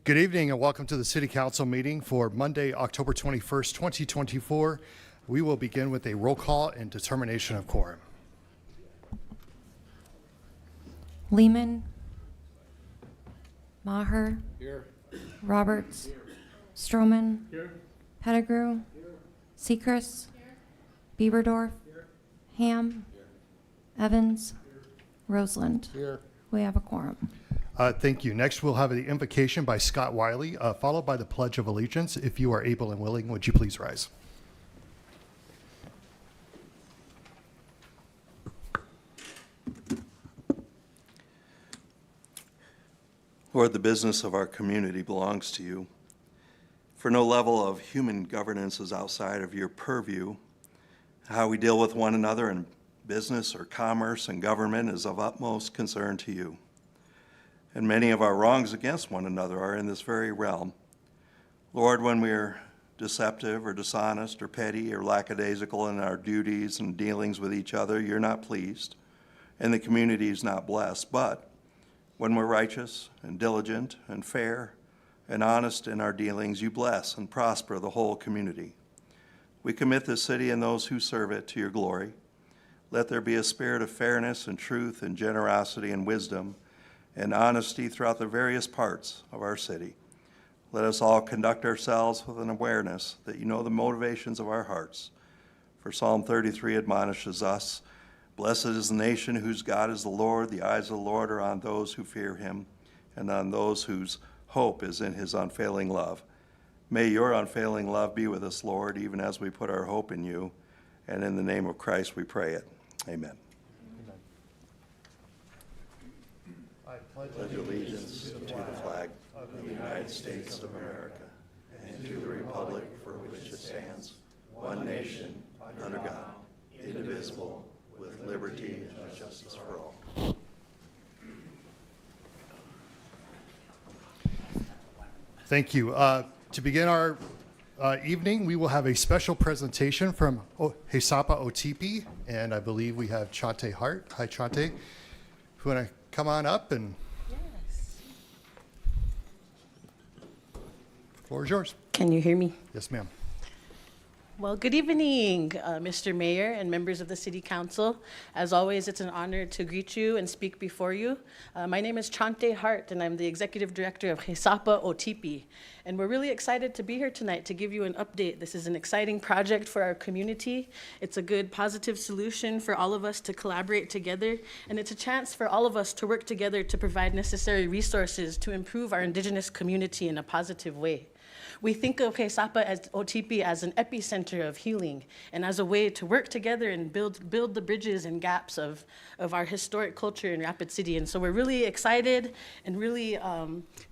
Good evening and welcome to the City Council meeting for Monday, October 21st, 2024. We will begin with a roll call and determination of quorum. Lehman. Maher. Here. Roberts. Here. Stroman. Here. Pettigrew. Here. Seacrest. Bieberdorf. Here. Ham. Here. Evans. Here. Roseland. Here. We have a quorum. Thank you. Next, we'll have the invocation by Scott Wiley, followed by the Pledge of Allegiance. If you are able and willing, would you please rise? Lord, the business of our community belongs to you. For no level of human governance is outside of your purview. How we deal with one another in business or commerce and government is of utmost concern to you. And many of our wrongs against one another are in this very realm. Lord, when we're deceptive or dishonest or petty or lackadaisical in our duties and dealings with each other, you're not pleased, and the community is not blessed. But when we're righteous and diligent and fair and honest in our dealings, you bless and prosper the whole community. We commit this city and those who serve it to your glory. Let there be a spirit of fairness and truth and generosity and wisdom and honesty throughout the various parts of our city. Let us all conduct ourselves with an awareness that you know the motivations of our hearts. For Psalm 33 admonishes us, "Blessed is the nation whose God is the Lord. The eyes of the Lord are on those who fear him and on those whose hope is in his unfailing love." May your unfailing love be with us, Lord, even as we put our hope in you. And in the name of Christ we pray it. Amen. I pledge allegiance to the flag of the United States of America and to the republic for which it stands, one nation, under God, indivisible, with liberty and justice for all. Thank you. To begin our evening, we will have a special presentation from Hesapa Otipi, and I believe we have Chante Hart. Hi, Chante. If you want to come on up and... Yes. The floor is yours. Can you hear me? Yes, ma'am. Well, good evening, Mr. Mayor and members of the City Council. As always, it's an honor to greet you and speak before you. My name is Chante Hart, and I'm the Executive Director of Hesapa Otipi. And we're really excited to be here tonight to give you an update. This is an exciting project for our community. It's a good, positive solution for all of us to collaborate together, and it's a chance for all of us to work together to provide necessary resources to improve our Indigenous community in a positive way. We think of Hesapa as Otipi as an epicenter of healing and as a way to work together and build the bridges and gaps of our historic culture in Rapid City. And so we're really excited and really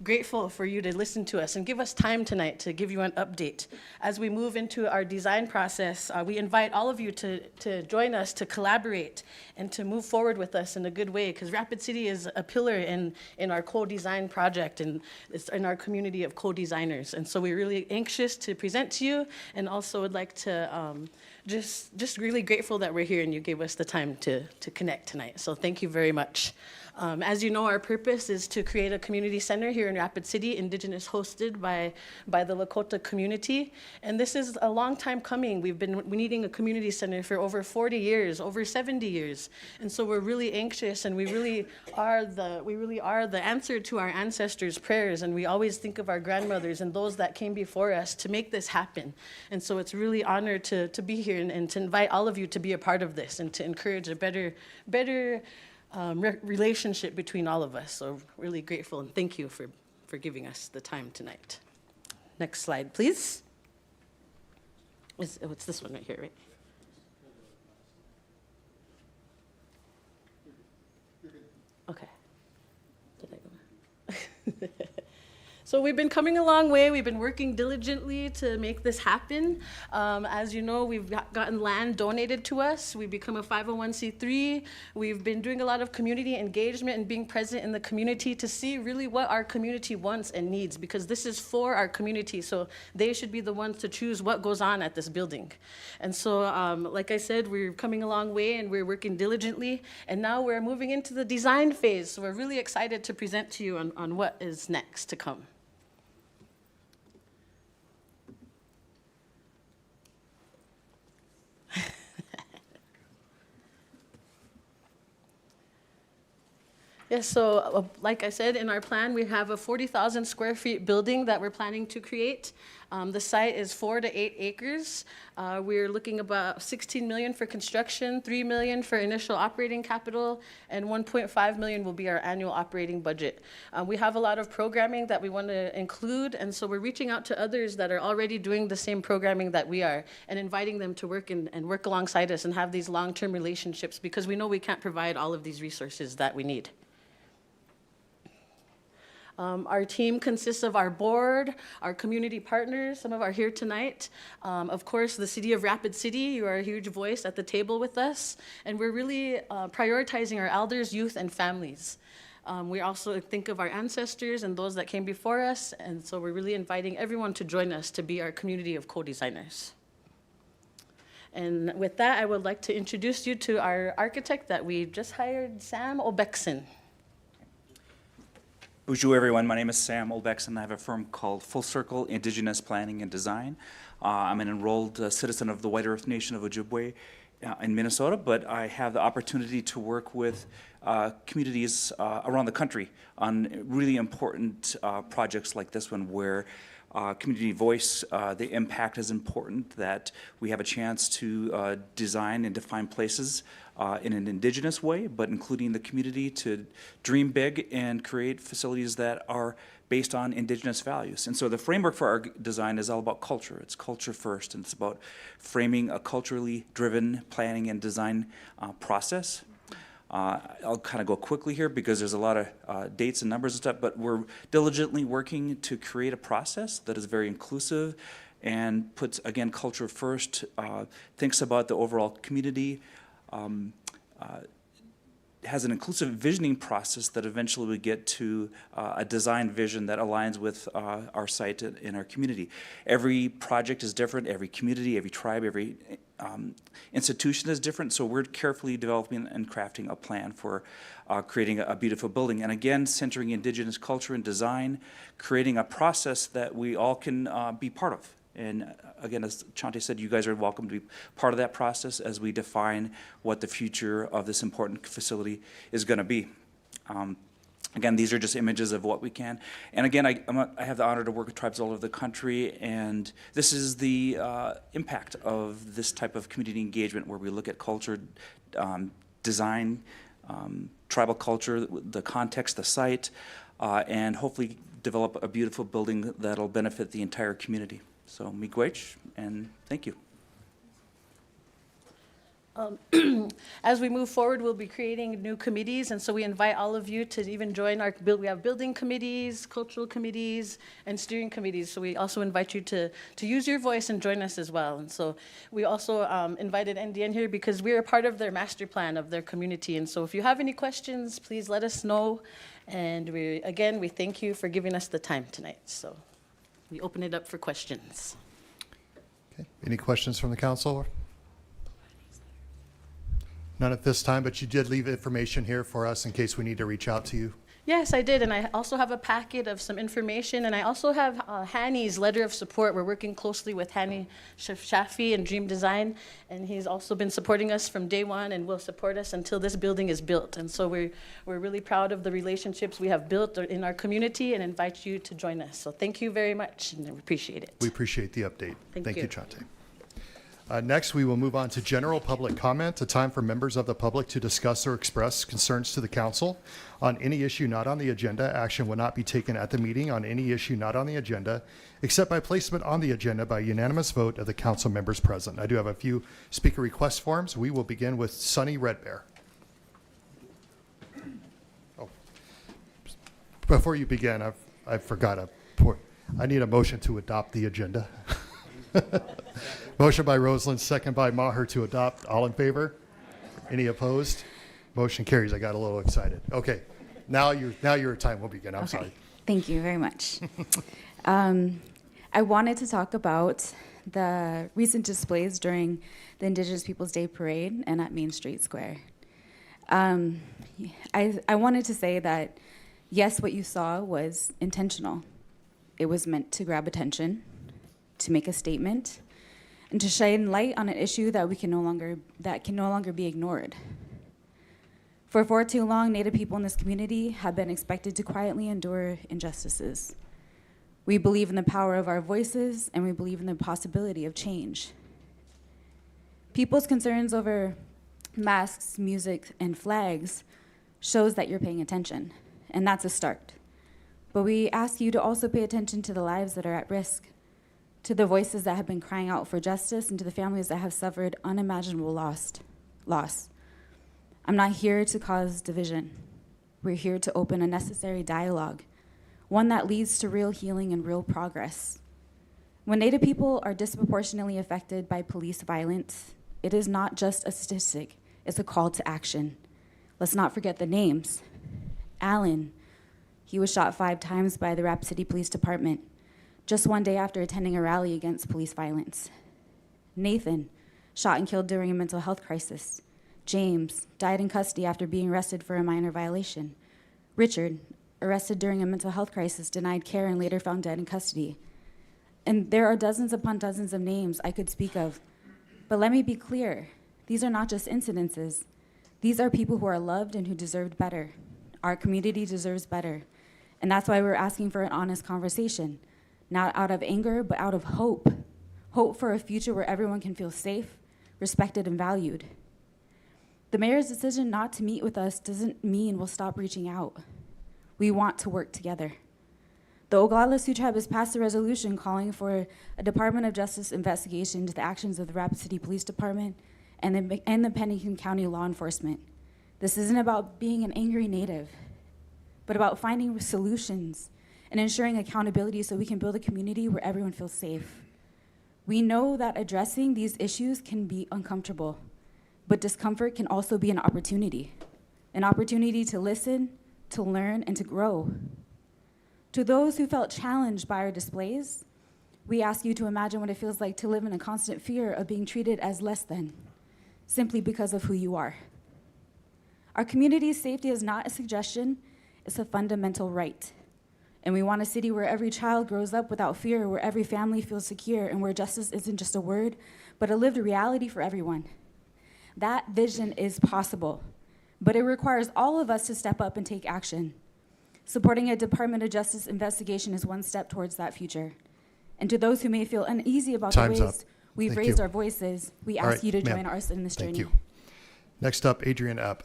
grateful for you to listen to us and give us time tonight to give you an update. As we move into our design process, we invite all of you to join us to collaborate and to move forward with us in a good way, because Rapid City is a pillar in our co-design project, and it's in our community of co-designers. And so we're really anxious to present to you, and also would like to just really grateful that we're here and you gave us the time to connect tonight. So thank you very much. As you know, our purpose is to create a community center here in Rapid City, Indigenous hosted by the Lakota community. And this is a long time coming. We've been needing a community center for over 40 years, over 70 years. And so we're really anxious, and we really are the answer to our ancestors' prayers. And we always think of our grandmothers and those that came before us to make this happen. And so it's really an honor to be here and to invite all of you to be a part of this and to encourage a better relationship between all of us. So really grateful, and thank you for giving us the time tonight. Next slide, please. It's this one right here, right? Okay. Did I go? So we've been coming a long way. We've been working diligently to make this happen. As you know, we've gotten land donated to us. We've become a 501c3. We've been doing a lot of community engagement and being present in the community to see really what our community wants and needs, because this is for our community. So they should be the ones to choose what goes on at this building. And so, like I said, we're coming a long way and we're working diligently. And now we're moving into the design phase. So we're really excited to present to you on what is next to come. Yes, so like I said, in our plan, we have a 40,000 square feet building that we're planning to create. The site is 4 to 8 acres. We're looking about 16 million for construction, 3 million for initial operating capital, and 1.5 million will be our annual operating budget. We have a lot of programming that we want to include, and so we're reaching out to others that are already doing the same programming that we are and inviting them to work and work alongside us and have these long-term relationships, because we know we can't provide all of these resources that we need. Our team consists of our board, our community partners, some of are here tonight. Of course, the City of Rapid City, you are a huge voice at the table with us. And we're really prioritizing our elders, youth, and families. We also think of our ancestors and those that came before us. And so we're really inviting everyone to join us to be our community of co-designers. And with that, I would like to introduce you to our architect that we just hired, Sam Olbekson. Bonjour, everyone. My name is Sam Olbekson. I have a firm called Full Circle Indigenous Planning and Design. I'm an enrolled citizen of the White Earth Nation of Ojibwe in Minnesota, but I have the opportunity to work with communities around the country on really important projects like this one, where community voice, the impact is important, that we have a chance to design and define places in an indigenous way, but including the community to dream big and create facilities that are based on indigenous values. And so the framework for our design is all about culture. It's culture first, and it's about framing a culturally driven planning and design process. I'll kind of go quickly here because there's a lot of dates and numbers and stuff, but we're diligently working to create a process that is very inclusive and puts, again, culture first, thinks about the overall community, has an inclusive visioning process that eventually we get to a design vision that aligns with our site and our community. Every project is different, every community, every tribe, every institution is different, so we're carefully developing and crafting a plan for creating a beautiful building. And again, centering indigenous culture and design, creating a process that we all can be part of. And again, as Chante said, you guys are welcome to be part of that process as we define what the future of this important facility is going to be. Again, these are just images of what we can. And again, I have the honor to work with tribes all over the country, and this is the impact of this type of community engagement, where we look at culture, design, tribal culture, the context, the site, and hopefully develop a beautiful building that'll benefit the entire community. So, miigwech, and thank you. As we move forward, we'll be creating new committees, and so we invite all of you to even join our we have building committees, cultural committees, and steering committees. So we also invite you to use your voice and join us as well. And so we also invited NDN here because we're a part of their master plan of their community. And so if you have any questions, please let us know. And we thank you for giving us the time tonight. So we open it up for questions. Okay. Any questions from the council? None at this time, but you did leave information here for us in case we need to reach out to you. Yes, I did, and I also have a packet of some information, and I also have Hani's letter of support. We're working closely with Hani Shafi and Dream Design, and he's also been supporting us from day one and will support us until this building is built. And so we're really proud of the relationships we have built in our community and invite you to join us. So thank you very much, and we appreciate it. We appreciate the update. Thank you. Chante. Next, we will move on to general public comment, a time for members of the public to discuss or express concerns to the council on any issue not on the agenda. Action will not be taken at the meeting on any issue not on the agenda, except by placement on the agenda by unanimous vote of the council members present. I do have a few speaker request forms. We will begin with Sonny Red Bear. Oh. Before you begin, I forgot I need a motion to adopt the agenda. Motion by Roseland, second by Maher to adopt. All in favor? Any opposed? Motion carries. I got a little excited. Okay, now your time will begin. I'm sorry. Thank you very much. I wanted to talk about the recent displays during the Indigenous Peoples Day Parade and at Main Street Square. I wanted to say that, yes, what you saw was intentional. It was meant to grab attention, to make a statement, and to shine light on an issue that can no longer be ignored. For far too long, Native people in this community have been expected to quietly endure injustices. We believe in the power of our voices, and we believe in the possibility of change. People's concerns over masks, music, and flags shows that you're paying attention, and that's a start. But we ask you to also pay attention to the lives that are at risk, to the voices that have been crying out for justice, and to the families that have suffered unimaginable loss. I'm not here to cause division. We're here to open a necessary dialogue, one that leads to real healing and real progress. When Native people are disproportionately affected by police violence, it is not just a statistic, it's a call to action. Let's not forget the names. Alan, he was shot 5 times by the Rapid City Police Department, just one day after attending a rally against police violence. Nathan, shot and killed during a mental health crisis. James, died in custody after being arrested for a minor violation. Richard, arrested during a mental health crisis, denied care, and later found dead in custody. And there are dozens upon dozens of names I could speak of. But let me be clear, these are not just incidences. These are people who are loved and who deserved better. Our community deserves better. And that's why we're asking for an honest conversation, not out of anger, but out of hope. Hope for a future where everyone can feel safe, respected, and valued. The mayor's decision not to meet with us doesn't mean we'll stop reaching out. We want to work together. The Oglala Sioux Tribe has passed a resolution calling for a Department of Justice investigation into the actions of the Rapid City Police Department and the Pennington County law enforcement. This isn't about being an angry Native, but about finding solutions and ensuring accountability so we can build a community where everyone feels safe. We know that addressing these issues can be uncomfortable, but discomfort can also be an opportunity to listen, to learn, and to grow. To those who felt challenged by our displays, we ask you to imagine what it feels like to live in a constant fear of being treated as less than, simply because of who you are. Our community's safety is not a suggestion, it's a fundamental right. And we want a city where every child grows up without fear, where every family feels secure, and where justice isn't just a word, but a lived reality for everyone. That vision is possible, but it requires all of us to step up and take action. Supporting a Department of Justice investigation is one step towards that future. And to those who may feel uneasy about Time's the up. ways we've Thank raised you. our voices, we All ask right, you to ma'am. join us in this Thank journey. you. Next up, Adrian Epp.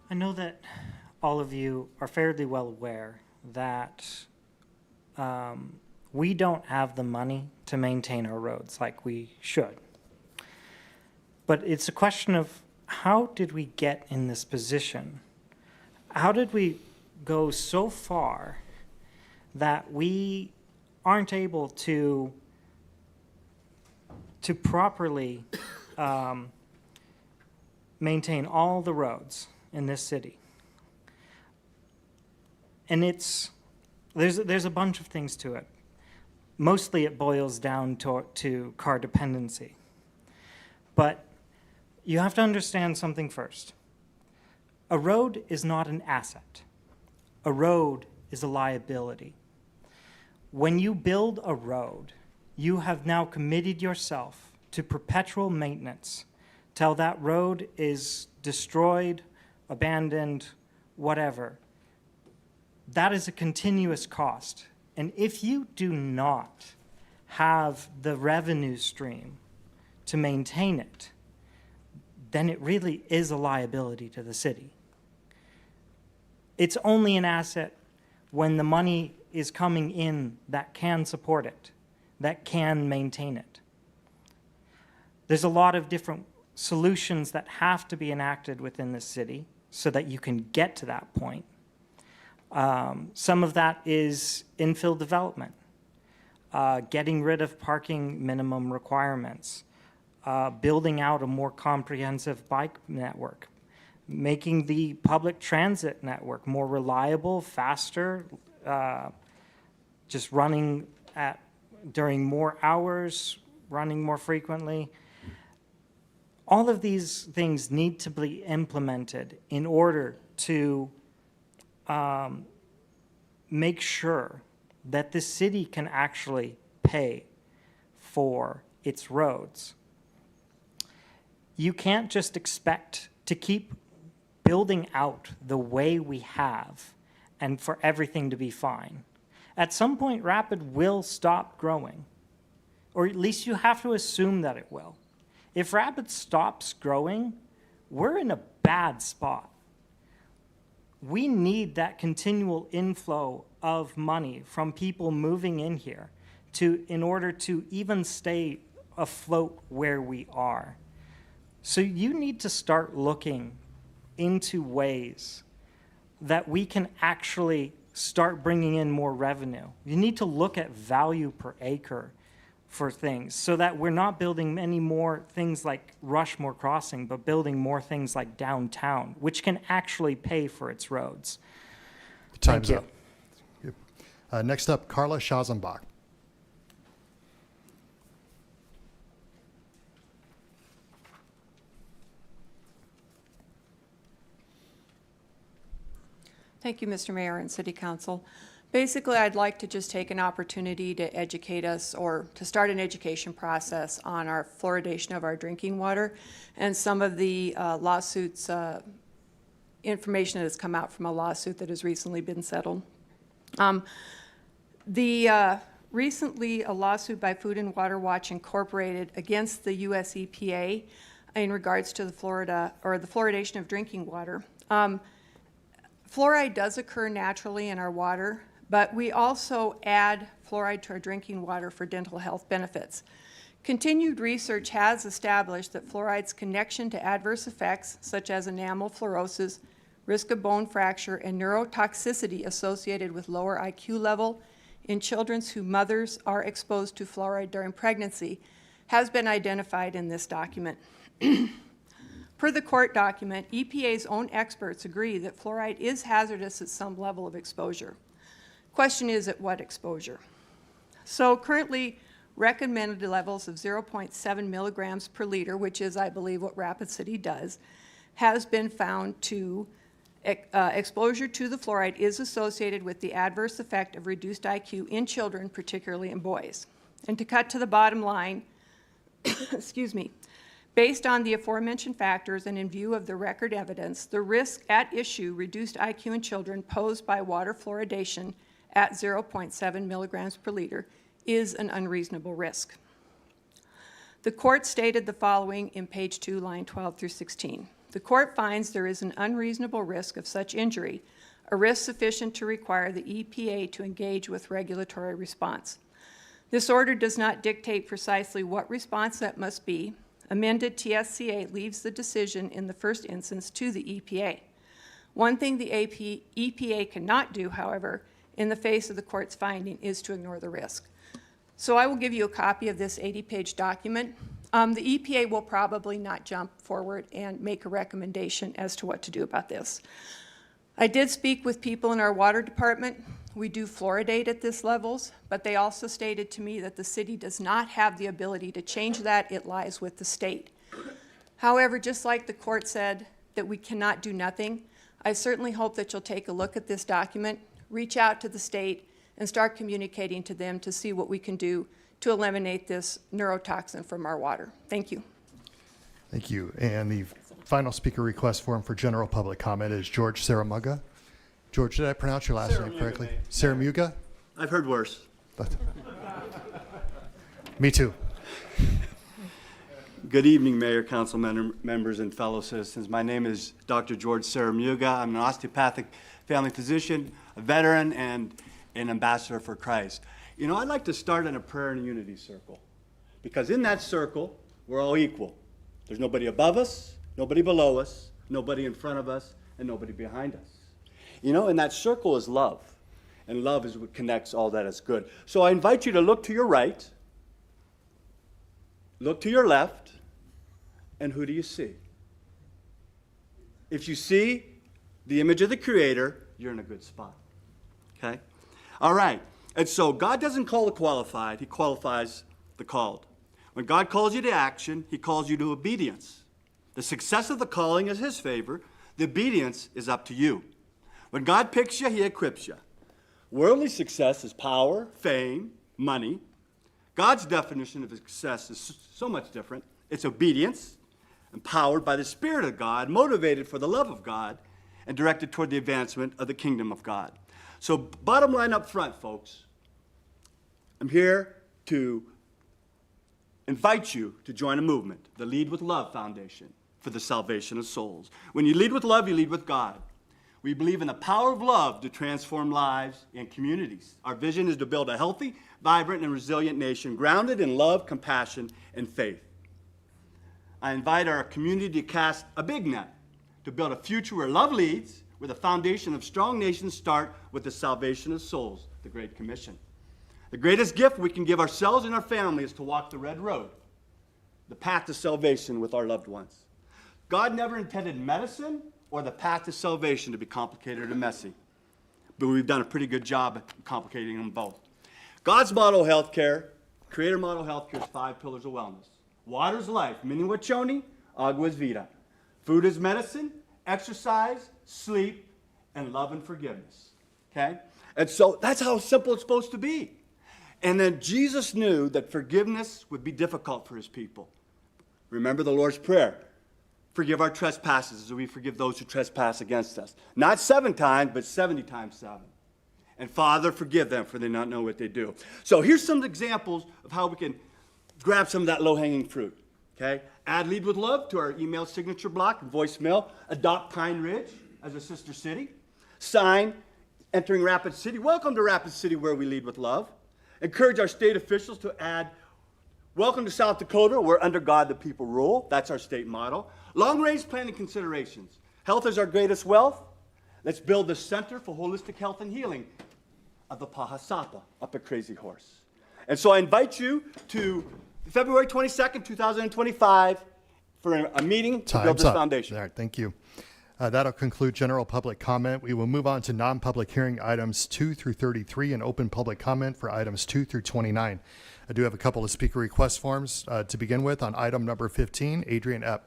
I know that all of you are fairly well aware that we don't have the money to maintain our roads like we should. But it's a question of how did we get in this position? How did we go so far that we aren't able to properly maintain all the roads in this city? And there's a bunch of things to it. Mostly it boils down to car dependency. But you have to understand something first. A road is not an asset. A road is a liability. When you build a road, you have now committed yourself to perpetual maintenance till that road is destroyed, abandoned, whatever. That is a continuous cost. And if you do not have the revenue stream to maintain it, then it really is a liability to the city. It's only an asset when the money is coming in that can support it, that can maintain it. There's a lot of different solutions that have to be enacted within the city so that you can get to that point. Some of that is infill development, getting rid of parking minimum requirements, building out a more comprehensive bike network, making the public transit network more reliable, faster, just running during more hours, running more frequently. All of these things need to be implemented in order to make sure that the city can actually pay for its roads. You can't just expect to keep building out the way we have and for everything to be fine. At some point, Rapid will stop growing, or at least you have to assume that it will. If Rapid stops growing, we're in a bad spot. We need that continual inflow of money from people moving in here in order to even stay afloat where we are. So you need to start looking into ways that we can actually start bringing in more revenue. You need to look at value per acre for things so that we're not building any more things like Rushmore Crossing, but building more things like downtown, which can actually pay for its roads. Time's you. up. Yep. Next up, Carla Schazenbach. Thank you, Mr. Mayor and City Council. Basically, I'd like to just take an opportunity to educate us or to start an education process on our fluoridation of our drinking water and some of the lawsuits, information that has come out from a lawsuit that has recently been settled. Recently, a lawsuit by Food and Water Watch Incorporated against the US EPA in regards to the fluoridation of drinking water. Fluoride does occur naturally in our water, but we also add fluoride to our drinking water for dental health benefits. Continued research has established that fluoride's connection to adverse effects such as enamel fluorosis, risk of bone fracture, and neurotoxicity associated with lower IQ level in children whose mothers are exposed to fluoride during pregnancy has been identified in this document. Per the court document, EPA's own experts agree that fluoride is hazardous at some level of exposure. Question is, at what exposure? So currently, recommended levels of 0.7 milligrams per liter, which is, I believe, what Rapid City does, has been found to exposure to the fluoride is associated with the adverse effect of reduced IQ in children, particularly in boys. And to cut to the bottom line, excuse me, based on the aforementioned factors and in view of the record evidence, the risk at issue, reduced IQ in children posed by water fluoridation at 0.7 milligrams per liter, is an unreasonable risk. The court stated the following in page 2, line 12 through 16. The court finds there is an unreasonable risk of such injury, a risk sufficient to require the EPA to engage with regulatory response. This order does not dictate precisely what response that must be. Amended TSCA leaves the decision in the first instance to the EPA. One thing the EPA cannot do, however, in the face of the court's finding is to ignore the risk. So I will give you a copy of this 80-page document. The EPA will probably not jump forward and make a recommendation as to what to do about this. I did speak with people in our water department. We do fluoridate at this levels, but they also stated to me that the city does not have the ability to change that. It lies with the state. However, just like the court said that we cannot do nothing, I certainly hope that you'll take a look at this document, reach out to the state, and start communicating to them to see what we can do to eliminate this neurotoxin from our water. Thank you. Thank you. And the final speaker request form for general public comment is George Saramuga. George, did I pronounce your last name correctly? Saramuga? I've heard worse. Me too. Good evening, Mayor, council members, and fellow citizens. My name is Dr. George Saramuga. I'm an osteopathic family physician, a veteran, and an ambassador for Christ. You know, I'd like to start in a prayer and unity circle, because in that circle, we're all equal. There's nobody above us, nobody below us, nobody in front of us, and nobody behind us. You know, and that circle is love, and love is what connects all that is good. So I invite you to look to your right, look to your left, and who do you see? If you see the image of the Creator, you're in a good spot, okay? All right, and so God doesn't call the qualified, He qualifies the called. When God calls you to action, He calls you to obedience. The success of the calling is His favor. The obedience is up to you. When God picks you, He equips you. Worldly success is power, fame, money. God's definition of success is so much different. It's obedience, empowered by the Spirit of God, motivated for the love of God, and directed toward the advancement of the kingdom of God. So bottom line up front, folks, I'm here to invite you to join a movement, the Lead with Love Foundation, for the salvation of souls. When you lead with love, you lead with God. We believe in the power of love to transform lives and communities. Our vision is to build a healthy, vibrant, and resilient nation grounded in love, compassion, and faith. I invite our community to cast a big net to build a future where love leads, where the foundation of strong nations start with the salvation of souls, the Great Commission. The greatest gift we can give ourselves and our family is to walk the red road, the path to salvation with our loved ones. God never intended medicine or the path to salvation to be complicated or messy, but we've done a pretty good job at complicating them both. God's model of healthcare, creator model of healthcare, is 5 pillars of wellness. Water is life, mini wachoni, agua es vida. Food is medicine, exercise, sleep, and love and forgiveness. Okay? And so that's how simple it's supposed to be. And then Jesus knew that forgiveness would be difficult for his people. Remember the Lord's Prayer. Forgive our trespasses as we forgive those who trespass against us. Not 7 times, but 70 times 7. And Father, forgive them, for they not know what they do. So here's some examples of how we can grab some of that low-hanging fruit. Okay? Add Lead with Love to our email signature block and voicemail. Adopt Pine Ridge as a sister city. Sign entering Rapid City. Welcome to Rapid City, where we lead with love. Encourage our state officials to add Welcome to South Dakota, where under God the people rule. That's our state motto. Long-range planning considerations. Health is our greatest wealth. Let's build the Center for Holistic Health and Healing of the Pahasapa up at Crazy Horse. And so I invite you to February 22nd, 2025 for a meeting to build this foundation. All right, thank you. That'll conclude general public comment. We will move on to non-public hearing items 2 through 33 and open public comment for items 2 through 29. I do have a couple of speaker request forms to begin with. On item number 15, Adrian Epp.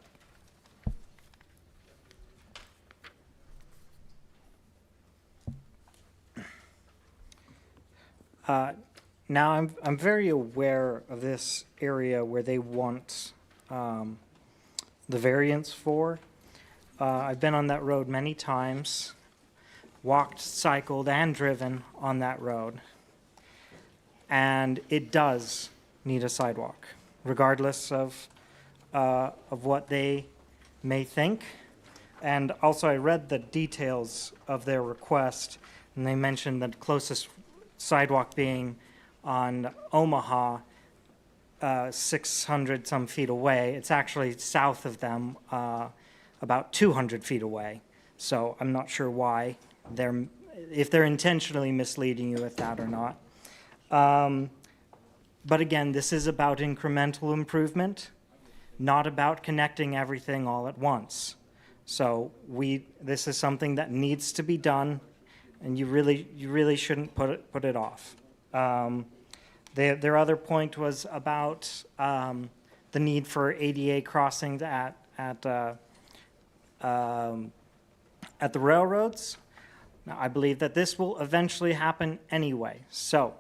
Now, I'm very aware of this area where they want the variance for. I've been on that road many times, walked, cycled, and driven on that road. And it does need a sidewalk, regardless of what they may think. And also, I read the details of their request, and they mentioned the closest sidewalk being on Omaha, 600 some feet away. It's actually south of them, about 200 feet away. So I'm not sure why if they're intentionally misleading you with that or not. But again, this is about incremental improvement, not about connecting everything all at once. So this is something that needs to be done, and you really shouldn't put it off. Their other point was about the need for ADA crossings at the railroads. Now, I believe that this will eventually happen anyway. So,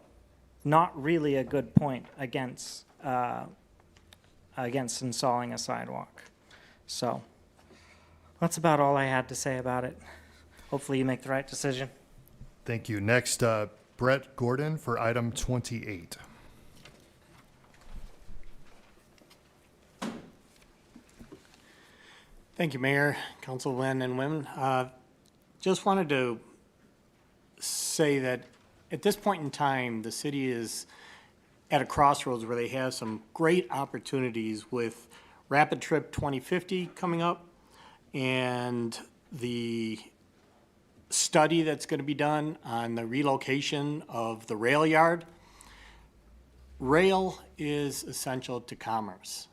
not really a good point against installing a sidewalk. So, that's about all I had to say about it. Hopefully, you make the right decision. Thank you. Next, Brett Gordon for item 28. Thank you, Mayor, Councilmen and women. Just wanted to say that at this point in time, the city is at a crossroads where they have some great opportunities with Rapid Trip 2050 coming up and the study that's going to be done on the relocation of the rail yard. Rail is essential to commerce,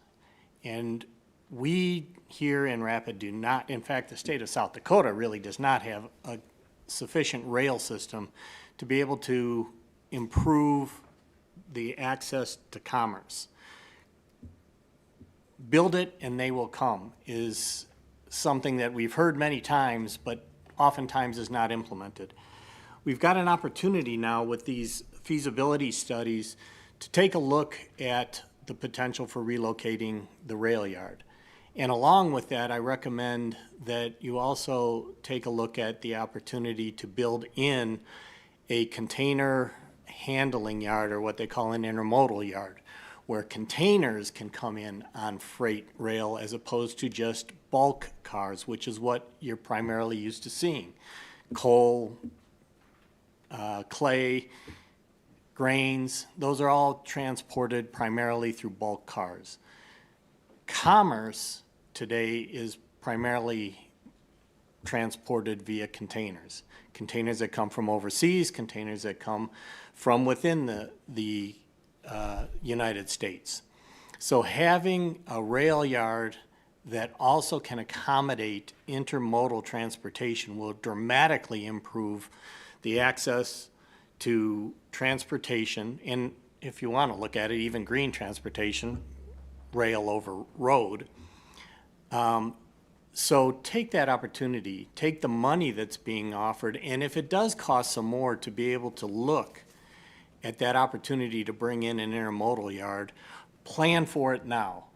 and we here in Rapid do not, in fact, the state of South Dakota really does not have a sufficient rail system to be able to improve the access to commerce. Build it and they will come is something that we've heard many times, but oftentimes is not implemented. we've got an opportunity now with these feasibility studies to take a look at the potential for relocating the rail yard. And along with that, I recommend that you also take a look at the opportunity to build in a container handling yard, or what they call an intermodal yard, where containers can come in on freight rail as opposed to just bulk cars, which is what you're primarily used to seeing. Coal, clay, grains, those are all transported primarily through bulk cars. Commerce today is primarily transported via containers. Containers that come from overseas, containers that come from within the United States. So having a rail yard that also can accommodate intermodal transportation will dramatically improve the access to transportation, and if you want to look at it, even green transportation, rail over road. So take that opportunity, take the money that's being offered, and if it does cost some more to be able to look at that opportunity to bring in an intermodal yard, plan for it now.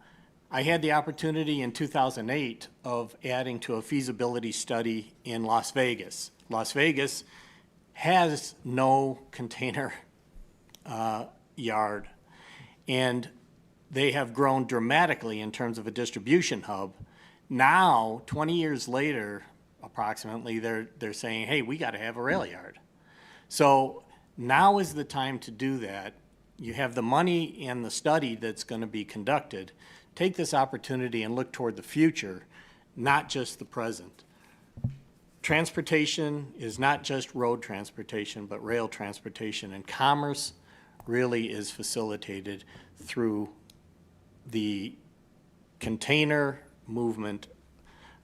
I had the opportunity in 2008 of adding to a feasibility study in Las Vegas. Las Vegas has no container yard, and they have grown dramatically in terms of a distribution hub. Now, 20 years later, approximately, they're saying, hey, we got to have a rail yard. So now is the time to do that. You have the money and the study that's going to be conducted. Take this opportunity and look toward the future, not just the present. Transportation is not just road transportation, but rail transportation, and commerce really is facilitated through the container movement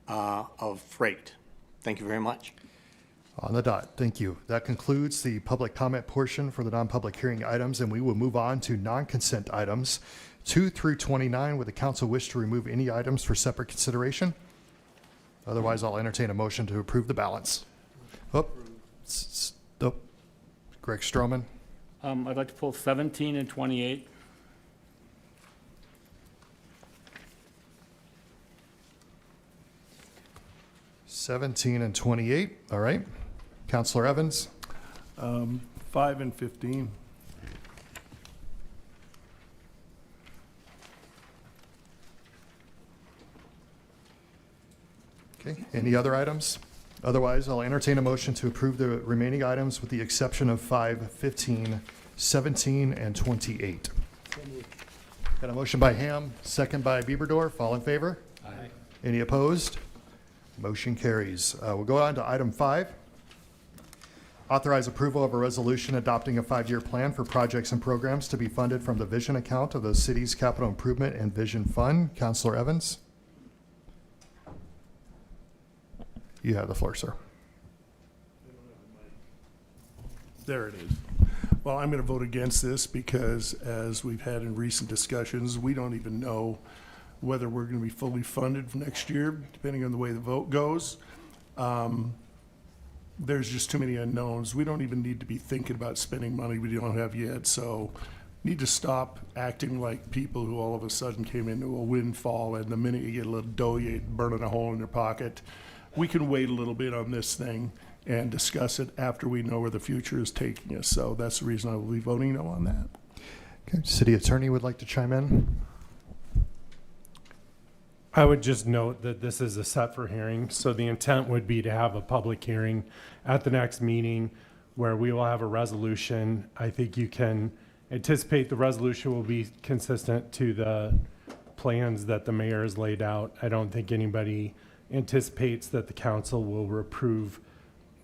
of freight. Thank you very much. On the dot. Thank you. That concludes the public comment portion for the non-public hearing items, and we will move on to non-consent items 2 through 29. Would the council wish to remove any items for separate consideration? Otherwise, I'll entertain a motion to approve the balance. Greg Stroman. I'd like to pull 17 and 28. (17) and 28. All right. Councilor Evans. 5 and 15. Okay. Any other items? Otherwise, I'll entertain a motion to approve the remaining items with the exception of 5, 15, 17, and 28. Got a motion by Ham, second by Bieberdorf. All in favor? Aye. Any opposed? Motion carries. We'll go on to item 5. Authorize approval of a resolution adopting a 5-year plan for projects and programs to be funded from the vision account of the city's capital improvement and vision fund. Councilor Evans. You have the floor, sir. There it is. Well, I'm going to vote against this because, as we've had in recent discussions, we don't even know whether we're going to be fully funded for next year, depending on the way the vote goes. There's just too many unknowns. We don't even need to be thinking about spending money we don't have yet. So need to stop acting like people who all of a sudden came into a windfall, and the minute you get a little dough, you're burning a hole in your pocket. We can wait a little bit on this thing and discuss it after we know where the future is taking us. So that's the reason I will be voting no on that. Okay. City Attorney would like to chime in. I would just note that this is a set for hearing, so the intent would be to have a public hearing at the next meeting where we will have a resolution. I think you can anticipate the resolution will be consistent to the plans that the mayor has laid out. I don't think anybody anticipates that the council will approve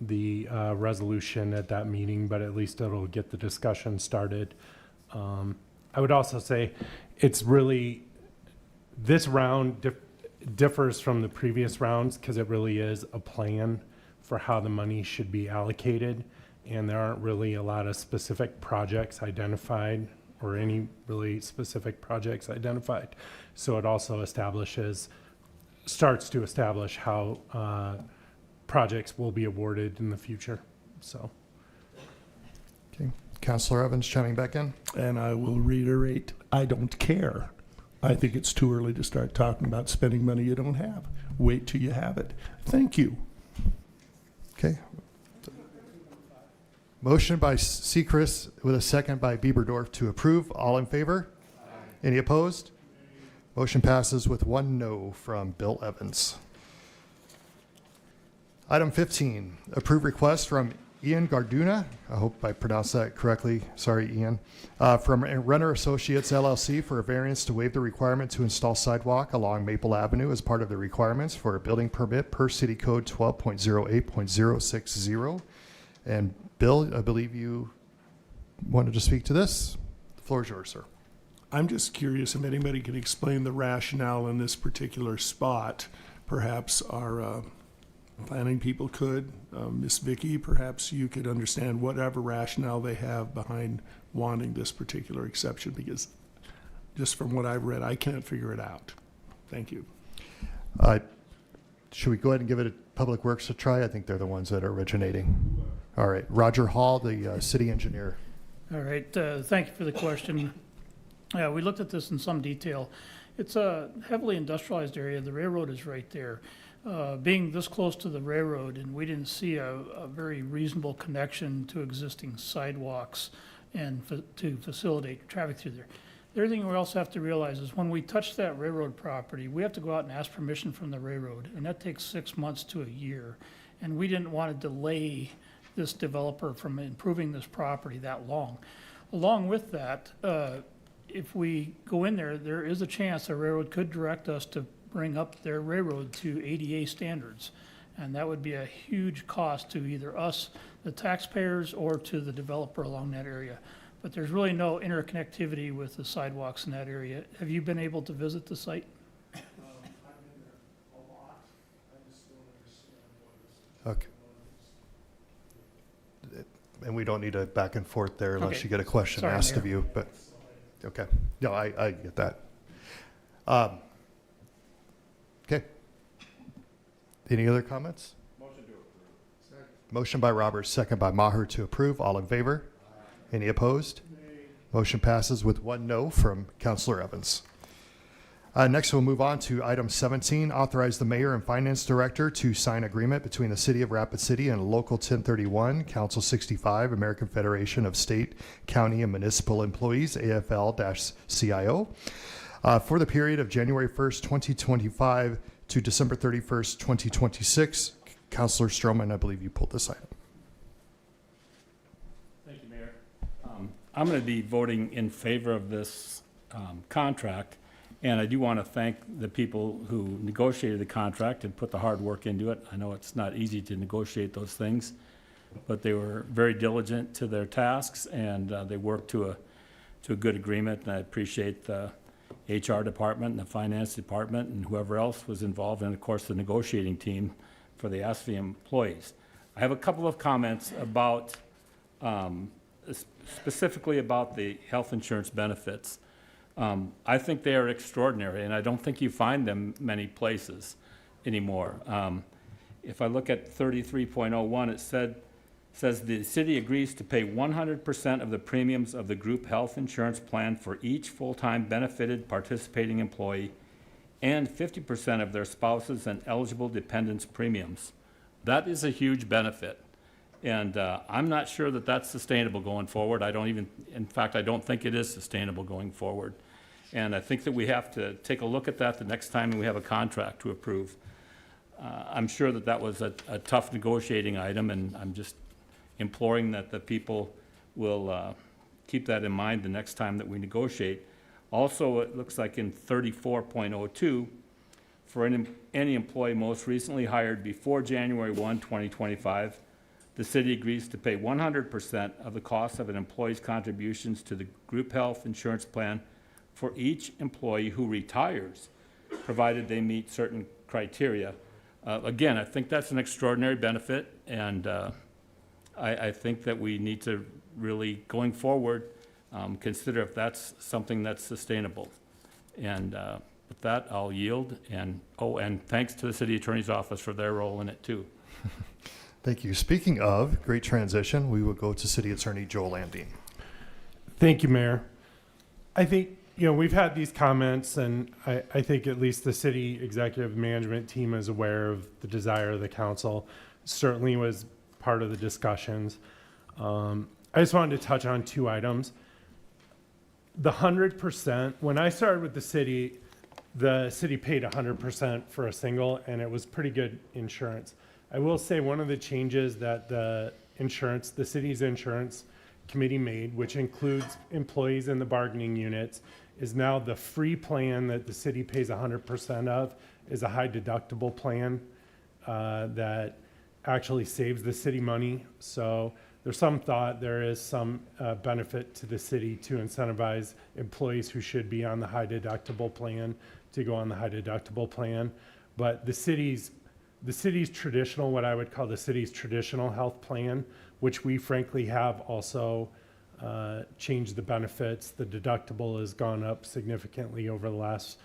the resolution at that meeting, but at least it'll get the discussion started. I would also say it's really, this round differs from the previous rounds because it really is a plan for how the money should be allocated, and there aren't really a lot of specific projects identified or any really specific projects identified. So it also starts to establish how projects will be awarded in the future. So Okay. Counselor Evans chiming back in. And I will reiterate, I don't care. I think it's too early to start talking about spending money you don't have. Wait till you have it. Thank you. Okay. Motion by Sechrist with a second by Bieberdorf to approve. All in favor? Any opposed? Motion passes with 1 no from Bill Evans. Item 15, approve request from Ian Garduna, I hope I pronounced that correctly, sorry Ian, from Renner Associates LLC for a variance to waive the requirement to install sidewalk along Maple Avenue as part of the requirements for a building permit per City Code 12.08.060. And Bill, I believe you wanted to speak to this. The floor is yours, sir. I'm just curious if anybody can explain the rationale in this particular spot. Perhaps our planning people could. Ms. Vicky, perhaps you could understand whatever rationale they have behind wanting this particular exception, because just from what I've read, I can't figure it out. Thank you. Should we go ahead and give it a Public Works a try? I think they're the ones that are originating. All right, Roger Hall, the city engineer. All right, thank you for the question. We looked at this in some detail. It's a heavily industrialized area. The railroad is right there. Being this close to the railroad, and we didn't see a very reasonable connection to existing sidewalks and to facilitate traffic through there. The other thing we also have to realize is when we touch that railroad property, we have to go out and ask permission from the railroad, and that takes 6 months to a year. And we didn't want to delay this developer from improving this property that long. Along with that, if we go in there, there is a chance the railroad could direct us to bring up their railroad to ADA standards. And that would be a huge cost to either us, the taxpayers, or to the developer along that area. But there's really no interconnectivity with the sidewalks in that area. Have you been able to visit the site? Okay. And we don't need a back and forth there unless Okay. you get a question Sorry, asked of Mayor. you, but, okay. No, I get that. Okay. Any other comments? Motion to approve. Motion by Roberts, second by Maher to approve. All in favor? Any opposed? Motion passes with 1 no from Councilor Evans. Next, we'll move on to item 17, authorize the mayor and finance director to sign agreement between the city of Rapid City and Local 1031, Council 65, American Federation of State, County, and Municipal Employees, AFL-CIO, for the period of January 1st, 2025 to December 31st, 2026. Councilor Stroman, I believe you pulled this item. Thank you, Mayor. I'm going to be voting in favor of this contract, and I do want to thank the people who negotiated the contract and put the hard work into it. I know it's not easy to negotiate those things, but they were very diligent to their tasks, and they worked to a good agreement, and I appreciate the HR department and the finance department and whoever else was involved, and of course the negotiating team for the ASFI employees. I have a couple of comments about, specifically about the health insurance benefits. I think they are extraordinary, and I don't think you find them many places anymore. If I look at 33.01, it says the city agrees to pay 100% of the premiums of the group health insurance plan for each full-time benefited participating employee and 50% of their spouses and eligible dependents' premiums. That is a huge benefit. And I'm not sure that that's sustainable going forward. In fact, I don't think it is sustainable going forward. And I think that we have to take a look at that the next time we have a contract to approve. I'm sure that that was a tough negotiating item, and I'm just imploring that the people will keep that in mind the next time that we negotiate. Also, it looks like in 34.02, for any employee most recently hired before January 1, 2025, the city agrees to pay 100% of the cost of an employee's contributions to the group health insurance plan for each employee who retires, provided they meet certain criteria. Again, I think that's an extraordinary benefit, and I think that we need to really, going forward, consider if that's something that's sustainable. And with that, I'll yield. And thanks to the city attorney's office for their role in it too. Thank you. Speaking of great transition, we will go to City Attorney Joel Landine. Thank you, Mayor. I think, we've had these comments, and I think at least the city executive management team is aware of the desire of the council. Certainly was part of the discussions. I just wanted to touch on 2 items. The 100%, when I started with the city paid 100% for a single, and it was pretty good insurance. I will say one of the changes that the city's insurance committee made, which includes employees in the bargaining units, is now the free plan that the city pays 100% of is a high deductible plan that actually saves the city money. So there's some thought, there is some benefit to the city to incentivize employees who should be on the high deductible plan to go on the high deductible plan. But the city's traditional, what I would call the city's traditional health plan, which we frankly have also changed the benefits. The deductible has gone up significantly over the last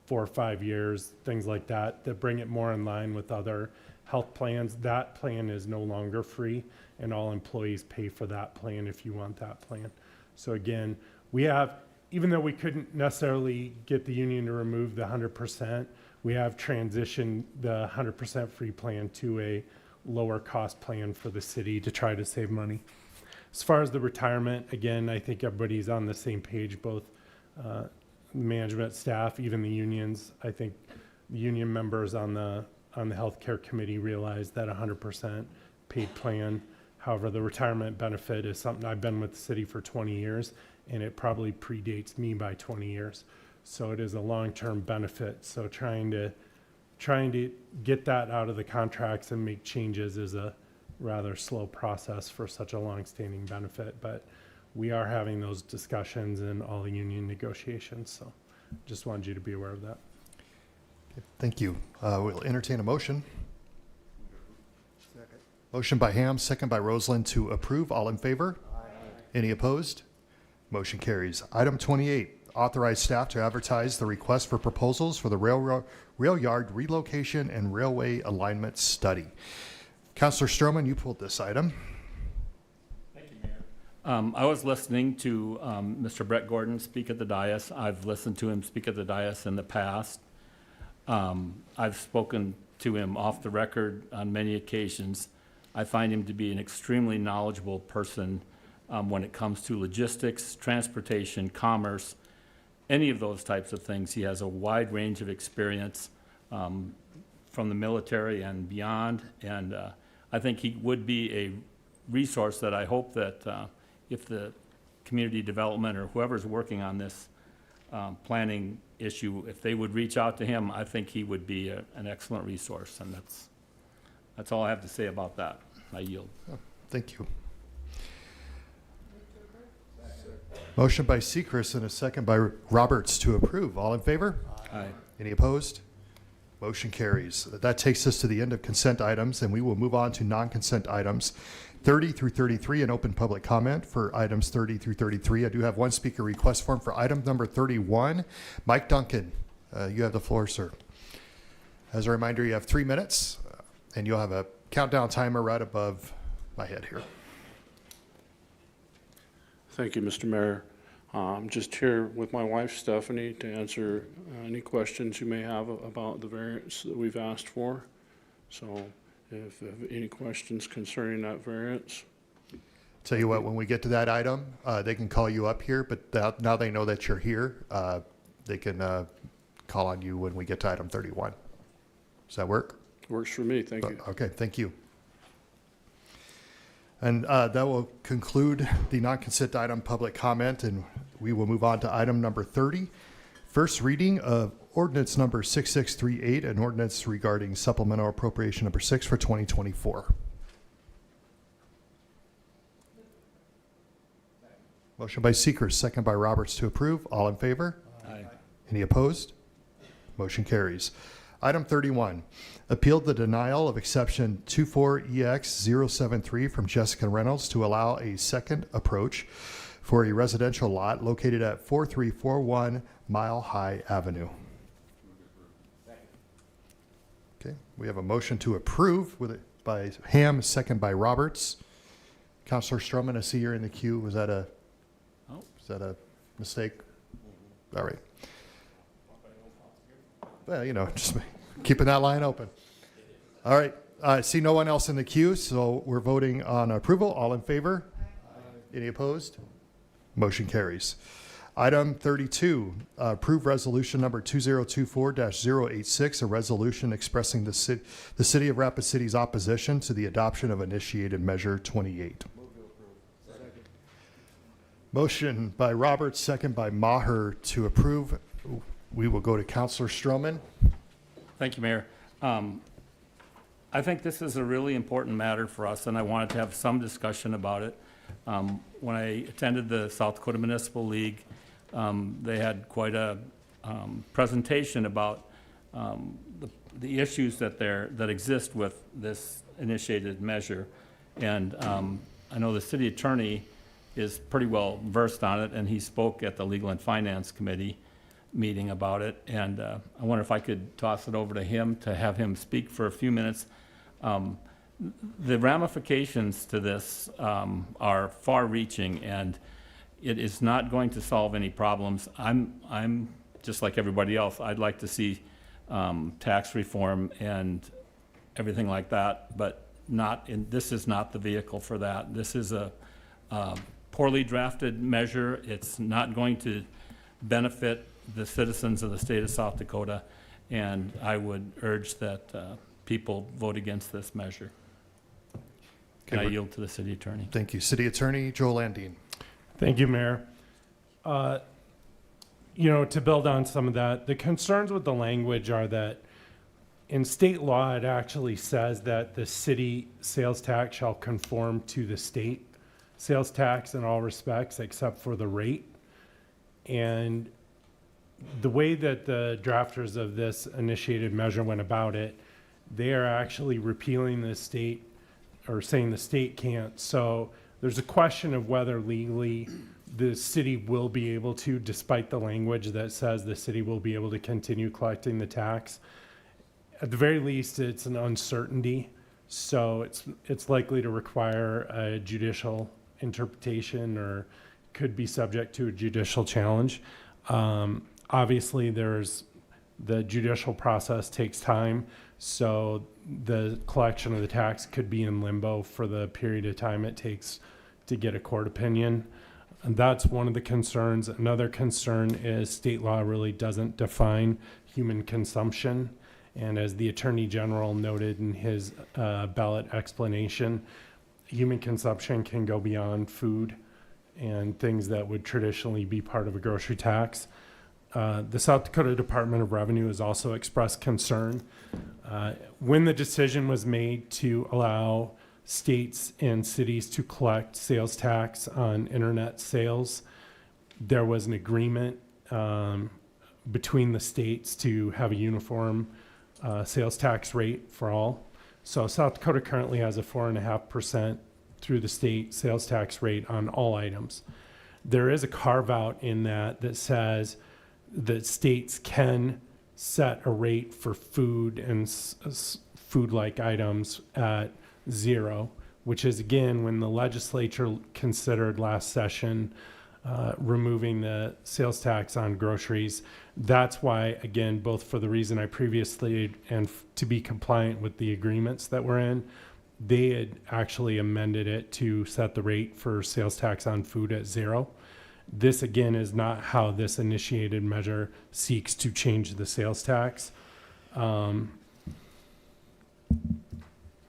4 or 5 years, things like that bring it more in line with other health plans. That plan is no longer free, and all employees pay for that plan if you want that plan. So again, we have, even though we couldn't necessarily get the union to remove the 100%, we have transitioned the 100% free plan to a lower cost plan for the city to try to save money. As far as the retirement, again, I think everybody's on the same page, both management, staff, even the unions. I think the union members on the healthcare committee realize that 100% paid plan. However, the retirement benefit is something I've been with the city for 20 years, and it probably predates me by 20 years. So it is a long-term benefit. So trying to get that out of the contracts and make changes is a rather slow process for such a long-standing benefit. But we are having those discussions in all the union negotiations. So just wanted you to be aware of that. Thank you. We'll entertain a motion. Motion by Ham, second by Roseland to approve. All in favor? Aye. Any opposed? Motion carries. Item 28, authorize staff to advertise the request for proposals for the rail yard relocation and railway alignment study. Councilor Stroman, you pulled this item. Thank you, Mayor. I was listening to Mr. Brett Gordon speak at the dais. I've listened to him speak at the dais in the past. I've spoken to him off the record on many occasions. I find him to be an extremely knowledgeable person when it comes to logistics, transportation, commerce, any of those types of things. He has a wide range of experience from the military and beyond, and I think he would be a resource that I hope that if the community development or whoever's working on this planning issue, if they would reach out to him, I think he would be an excellent resource, and that's all I have to say about that. I yield. Thank you. Motion by Sechrist and a second by Roberts to approve. All in favor? Aye. Any opposed? Motion carries. That takes us to the end of consent items, and we will move on to non-consent items 30 through 33 and open public comment for items 30 through 33. I do have one speaker request form for item number 31. Mike Duncan, you have the floor, sir. As a reminder, you have 3 minutes, and you'll have a countdown timer right above my head here. Thank you, Mr. Mayor. I'm just here with my wife, Stephanie, to answer any questions you may have about the variance that we've asked for. So if you have any questions concerning that variance. Tell you what, when we get to that item, they can call you up here, but now they know that you're here, they can call on you when we get to item 31. Does that work? Works for me, thank you. Okay, thank you. And that will conclude the non-consent item public comment, and we will move on to item number 30. First reading of ordinance number 6638, an ordinance regarding supplemental appropriation number 6 for 2024. Motion by Sechrist, second by Roberts to approve. All in favor? Aye. Any opposed? Motion carries. Item 31, appealed the denial of exception 24EX073 from Jessica Reynolds to allow a second approach for a residential lot located at 4341 Mile High Avenue. Okay, we have a motion to approve with it. by Ham, second by Roberts. Counselor Stroman, I see you're in the queue. Was that a mistake? All right. Well, just keeping that line open. All right. I see no one else in the queue, so we're voting on approval. All in favor? Any opposed? Motion carries. Item 32, approve resolution number 2024-086, a resolution expressing the City of Rapid City's opposition to the adoption of initiated measure 28. Motion by Roberts, second by Maher to approve. We will go to Councilor Stroman. Thank you, Mayor. I think this is a really important matter for us, and I wanted to have some discussion about it. When I attended the South Dakota Municipal League, they had quite a presentation about the issues that exist with this initiated measure. And I know the city attorney is pretty well versed on it, and he spoke at the Legal and Finance Committee meeting about it. And I wonder if I could toss it over to him to have him speak for a few minutes. The ramifications to this are far-reaching, and it is not going to solve any problems. I'm just like everybody else. I'd like to see tax reform and everything like that, but this is not the vehicle for that. This is a poorly drafted measure. It's not going to benefit the citizens of the state of South Dakota, and I would urge that people vote against this measure. Okay, I yield to the city attorney. Thank you. City Attorney Joel Landine. Thank you, Mayor. To build on some of that, the concerns with the language are that in state law, it actually says that the city sales tax shall conform to the state sales tax in all respects except for the rate. And the way that the drafters of this initiated measure went about it, they are actually repealing the state or saying the state can't. So there's a question of whether legally the city will be able to, despite the language that says the city will be able to continue collecting the tax. At the very least, it's an uncertainty. So it's likely to require a judicial interpretation or could be subject to a judicial challenge. Obviously, the judicial process takes time, so the collection of the tax could be in limbo for the period of time it takes to get a court opinion. And that's one of the concerns. Another concern is state law really doesn't define human consumption. And as the Attorney General noted in his ballot explanation, human consumption can go beyond food and things that would traditionally be part of a grocery tax. The South Dakota Department of Revenue has also expressed concern. When the decision was made to allow states and cities to collect sales tax on internet sales, there was an agreement between the states to have a uniform sales tax rate for all. So South Dakota currently has a 4.5% through the state sales tax rate on all items. There is a carve out in that says that states can set a rate for food and food-like items at 0, which is again when the legislature considered last session removing the sales tax on groceries. That's why, again, both for the reason I previously and to be compliant with the agreements that we're in, they had actually amended it to set the rate for sales tax on food at 0. This, again, is not how this initiated measure seeks to change the sales tax.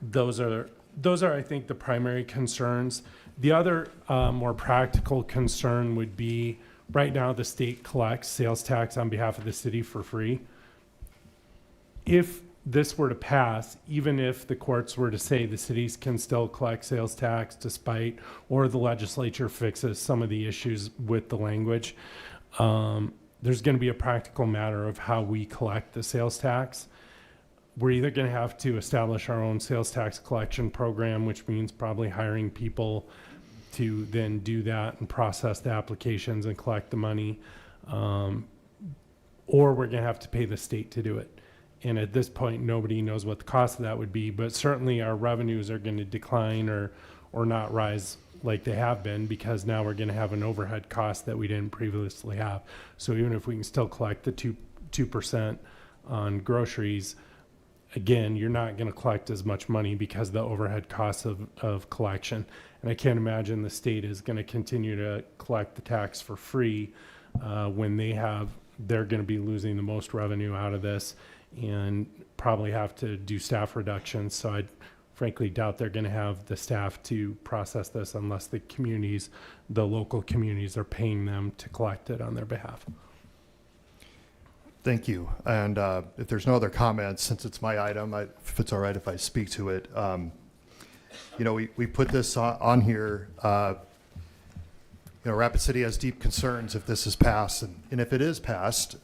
Those are, I think, the primary concerns. The other more practical concern would be, right now the state collects sales tax on behalf of the city for free. If this were to pass, even if the courts were to say the cities can still collect sales tax despite, or the legislature fixes some of the issues with the language, there's going to be a practical matter of how we collect the sales tax. We're either going to have to establish our own sales tax collection program, which means probably hiring people to then do that and process the applications and collect the money, or we're going to have to pay the state to do it. And at this point, nobody knows what the cost of that would be, but certainly our revenues are going to decline or not rise like they have been, because now we're going to have an overhead cost that we didn't previously have. So even if we can still collect the 2% on groceries, again, you're not going to collect as much money because of the overhead costs of collection. And I can't imagine the state is going to continue to collect the tax for free when they're going to be losing the most revenue out of this and probably have to do staff reductions. So I frankly doubt they're going to have the staff to process this unless the local communities are paying them to collect it on their behalf. Thank you. And if there's no other comments, since it's my item, if it's all right if I speak to it. We put this on here. Rapid City has deep concerns if this is passed. And if it is passed,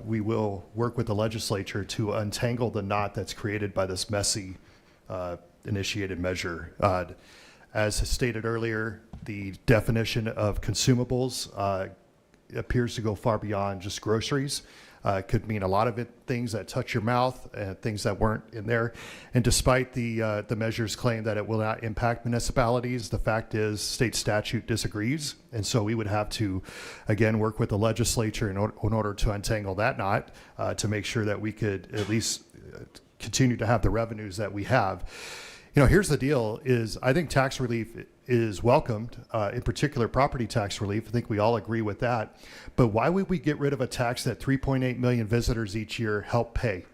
we will work with the legislature to untangle the knot that's created by this messy initiated measure. As stated earlier, the definition of consumables appears to go far beyond just groceries. It could mean a lot of things that touch your mouth and things that weren't in there. And despite the measure's claim that it will not impact municipalities, the fact is state statute disagrees. And so we would have to, again, work with the legislature in order to untangle that knot to make sure that we could at least continue to have the revenues that we have. Here's the deal is I think tax relief is welcomed, in particular property tax relief. I think we all agree with that. But why would we get rid of a tax that 3.8 million visitors each year help pay?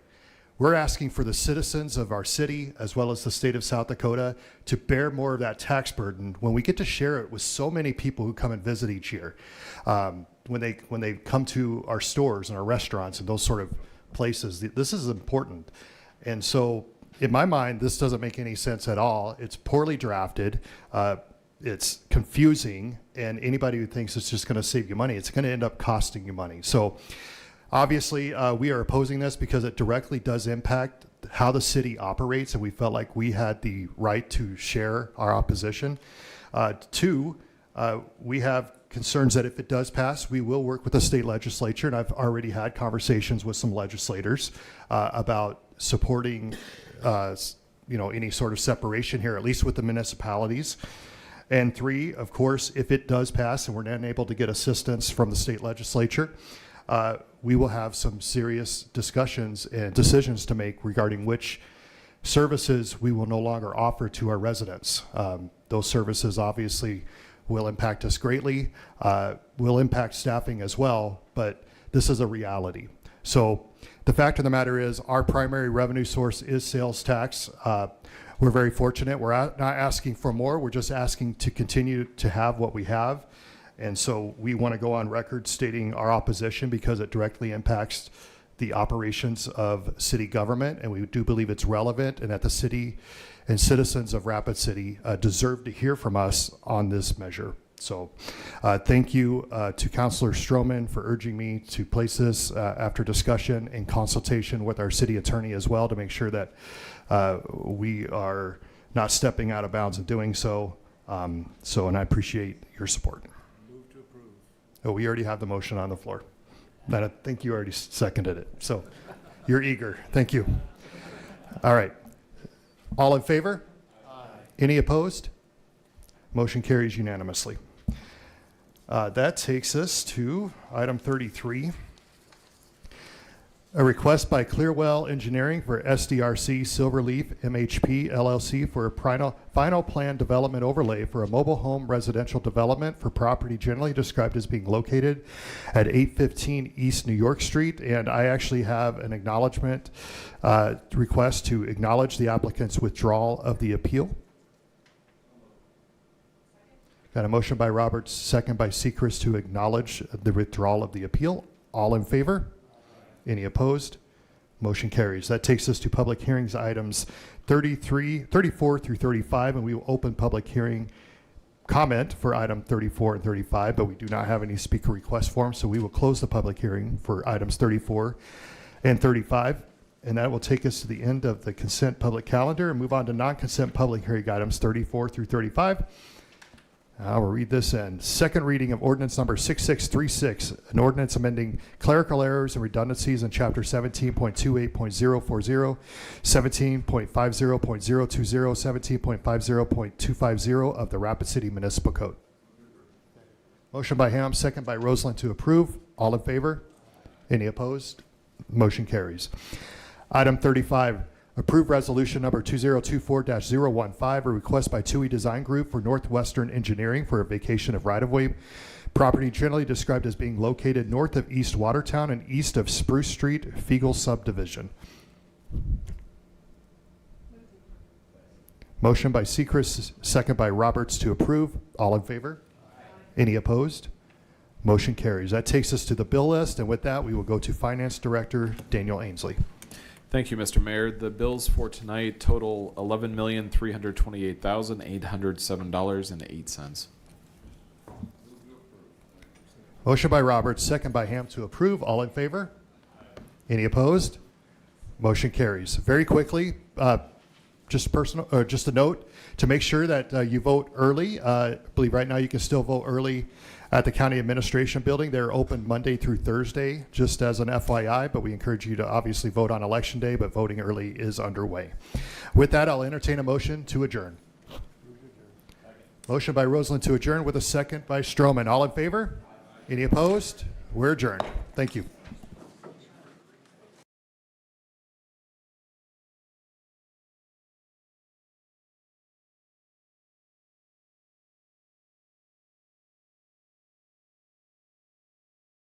We're asking for the citizens of our city, as well as the state of South Dakota, to bear more of that tax burden when we get to share it with so many people who come and visit each year. When they come to our stores and our restaurants and those sort of places, this is important. And so in my mind, this doesn't make any sense at all. It's poorly drafted. It's confusing. And anybody who thinks it's just going to save you money, it's going to end up costing you money. So obviously, we are opposing this because it directly does impact how the city operates. And we felt like we had the right to share our opposition. Two, we have concerns that if it does pass, we will work with the state legislature. And I've already had conversations with some legislators about supporting any sort of separation here, at least with the municipalities. And three, of course, if it does pass and we're not able to get assistance from the state legislature, we will have some serious discussions and decisions to make regarding which services we will no longer offer to our residents. Those services obviously will impact us greatly, will impact staffing as well, but this is a reality. So the fact of the matter is our primary revenue source is sales tax. We're very fortunate. We're not asking for more. We're just asking to continue to have what we have. And so we want to go on record stating our opposition because it directly impacts the operations of city government. And we do believe it's relevant and that the city and citizens of Rapid City deserve to hear from us on this measure. So thank you to Councilor Stroman for urging me to place this after discussion and consultation with our city attorney as well to make sure that we are not stepping out of bounds in doing so. And I appreciate your support. Move to approve. Oh, we already have the motion on the floor. And I think you already seconded it. So you're eager. Thank you. All right. All in favor? Aye. Any opposed? Motion carries unanimously. That takes us to item 33. A request by Clearwell Engineering for SDRC Silverleaf MHP LLC for a final plan development overlay for a mobile home residential development for property generally described as being located at 815 East New York Street. And I actually have an acknowledgement request to acknowledge the applicant's withdrawal of the appeal. Got a motion by Roberts, second by Sechrist to acknowledge the withdrawal of the appeal. All in favor? Any opposed? Motion carries. That takes us to public hearings items 34 through 35, and we will open public hearing comment for item 34 and 35, but we do not have any speaker request forms, so we will close the public hearing for items 34 and 35. And that will take us to the end of the consent public calendar and move on to non-consent public hearing items 34 through 35. I will read this in. Second reading of ordinance number 6636, an ordinance amending clerical errors and redundancies in chapter 17.28.040, 17.50.020, 17.50.250 of the Rapid City Municipal Code. Motion by Ham, second by Roseland to approve. All in favor? Any opposed? Motion carries. Item 35, approve resolution number 2024-015, a request by TUI Design Group for Northwestern Engineering for a vacation of right-of-way property generally described as being located north of East Watertown and east of Spruce Street, Fiegel subdivision. Motion by Sechrist, second by Roberts to approve. All in favor? Any opposed? Motion carries. That takes us to the bill list, and with that, we will go to Finance Director Daniel Ainsley. Thank you, Mr. Mayor. The bills for tonight total $11,328,807.08. Motion by Roberts, second by Ham to approve. All in favor? Any opposed? Motion carries. Very quickly, just a note to make sure that you vote early. I believe right now you can still vote early at the County Administration Building. They're open Monday through Thursday, just as an FYI, but we encourage you to obviously vote on Election Day, but voting early is underway. With that, I'll entertain a motion to adjourn. Motion by Roseland to adjourn with a second by Stroman. All in favor? Any opposed? We're adjourned. Thank you.